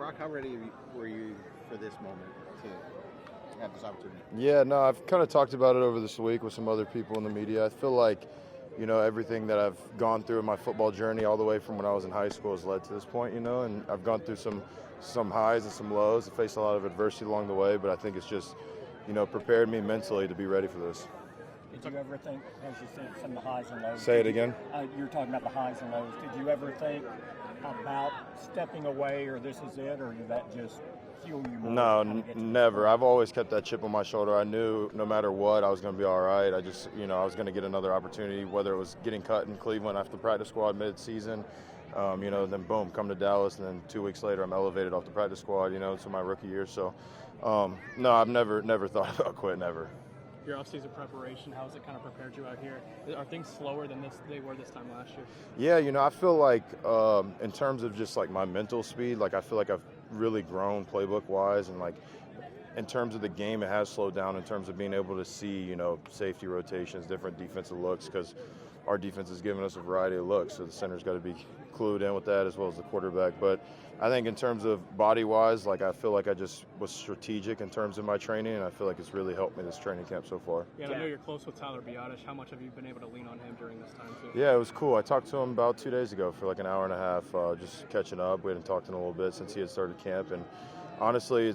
Brock, how ready were you for this moment to have this opportunity? Yeah, no, I've kind of talked about it over this week with some other people in the media. I feel like, everything that I've gone through in my football journey all the way from when I was in high school has led to this point, and I've gone through some highs and some lows. I faced a lot of adversity along the way, but I think it's just, prepared me mentally to be ready for this. Did you ever think, as you said, some of the highs and lows? Say it again? You were talking about the highs and lows. Did you ever think about stepping away, or this is it, or did that just fuel you more? No, never. I've always kept that chip on my shoulder. I knew no matter what, I was going to be all right. I just, I was going to get another opportunity, whether it was getting cut in Cleveland after the practice squad mid-season, then boom, come to Dallas, and then 2 weeks later I'm elevated off the practice squad, to my rookie year. So, no, I've never thought about quitting, ever. Your off-season preparation, how has it kind of prepared you out here? Are things slower than they were this time last year? Yeah, I feel like in terms of just like my mental speed, like I feel like I've really grown playbook-wise, and like in terms of the game, it has slowed down in terms of being able to see, safety rotations, different defensive looks, because our defense has given us a variety of looks, so the center's got to be clued in with that as well as the quarterback. But I think in terms of body-wise, like I feel like I just was strategic in terms of my training, and I feel like it's really helped me this training camp so far. Yeah, and I know you're close with Tyler Biotish. How much have you been able to lean on him during this time too? Yeah, it was cool. I talked to him about 2 days ago for like an hour and a half, just catching up. We hadn't talked in a little bit since he had started camp, and honestly,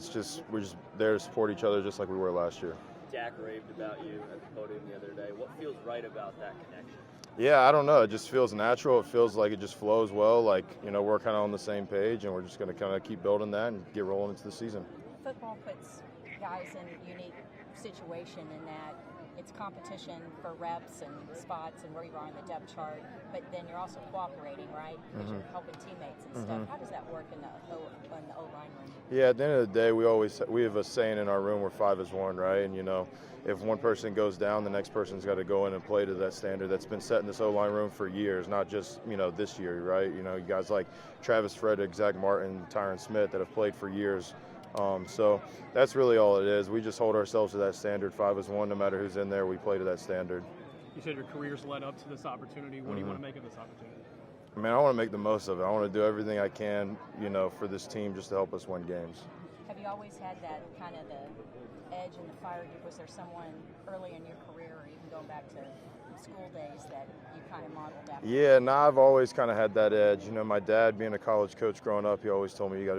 we're just there to support each other just like we were last year. Dak raved about you at the podium the other day. What feels right about that connection? Yeah, I don't know. It just feels natural. It feels like it just flows well. Like, we're kind of on the same page, and we're just going to kind of keep building that and get rolling into the season. Football puts guys in a unique situation in that it's competition for reps and spots and where you are on the depth chart, but then you're also cooperating, right? Because you're helping teammates and stuff. How does that work in the O-line room? Yeah, at the end of the day, we have a saying in our room, we're 5 as 1, right? And, if one person goes down, the next person's got to go in and play to that standard that's been set in this O-line room for years, not just, this year, right? You guys like Travis Frederick, Zach Martin, Tyron Smith that have played for years. So that's really all it is. We just hold ourselves to that standard, 5 as 1, no matter who's in there, we play to that standard. You said your career's led up to this opportunity. What do you want to make of this opportunity? I want to make the most of it. I want to do everything I can, for this team just to help us win games. Have you always had that kind of the edge and the fire? Was there someone early in your career, or even going back to school days, that you kind of modeled after? Yeah, I've always kind of had that edge. My dad, being a college coach growing up, he always told me you got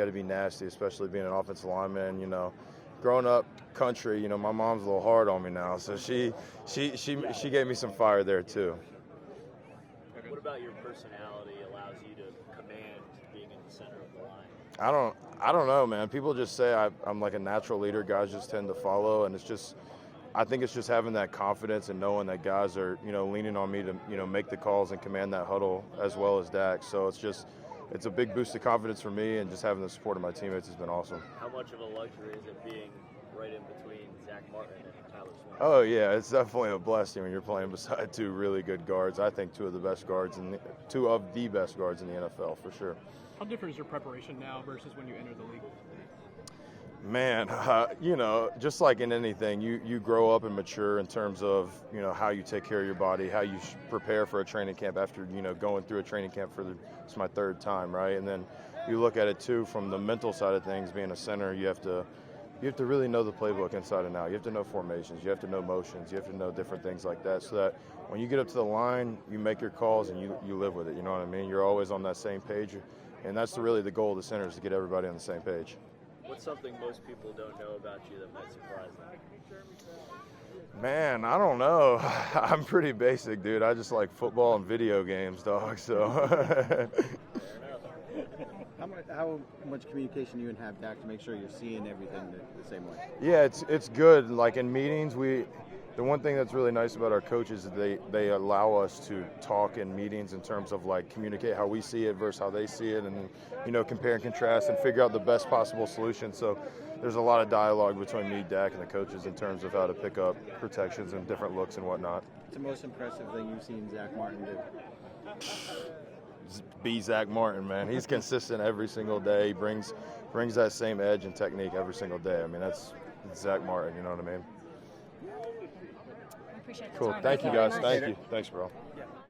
to be nasty, especially being an offensive lineman. Growing up country, my mom's a little hard on me now, so she gave me some fire there too. What about your personality allows you to command being in the center of the line? I don't know, man. People just say I'm like a natural leader. Guys just tend to follow, and I think it's just having that confidence and knowing that guys are, leaning on me to, make the calls and command that huddle as well as Dak. So it's a big boost of confidence for me, and just having the support of my teammates has been awesome. How much of a luxury is it being right in between Zach Martin and Tyler Smith? Oh yeah, it's definitely a blessing when you're playing beside 2 really good guards. I think 2 of the best guards in the NFL for sure. How different is your preparation now versus when you entered the league? Man, just like in anything, you grow up and mature in terms of, how you take care of your body, how you prepare for a training camp after, going through a training camp it's my 3rd time, right? And then you look at it too from the mental side of things. Being a center, you have to really know the playbook inside and out. You have to know formations, you have to know motions, you have to know different things like that, so that when you get up to the line, you make your calls and you live with it, you know what I mean? You're always on that same page, and that's really the goal of the center, is to get everybody on the same page. What's something most people don't know about you that might surprise them? Man, I don't know. I'm pretty basic, dude. I just like football and video games, dog. So. How much communication do you have, Dak, to make sure you're seeing everything the same way? Yeah, it's good. Like in meetings, the one thing that's really nice about our coaches is they allow us to talk in meetings in terms of like communicate how we see it versus how they see it, and compare and contrast and figure out the best possible solution. So there's a lot of dialogue between me, Dak, and the coaches in terms of how to pick up protections and different looks and whatnot. What's the most impressive thing you've seen Zach Martin do? Be Zach Martin, man. He's consistent every single day. He brings that same edge and technique every single day. I mean, that's Zach Martin, you know what I mean? I appreciate the Cool. time. Thank you, guys. Thank you. Thanks, bro.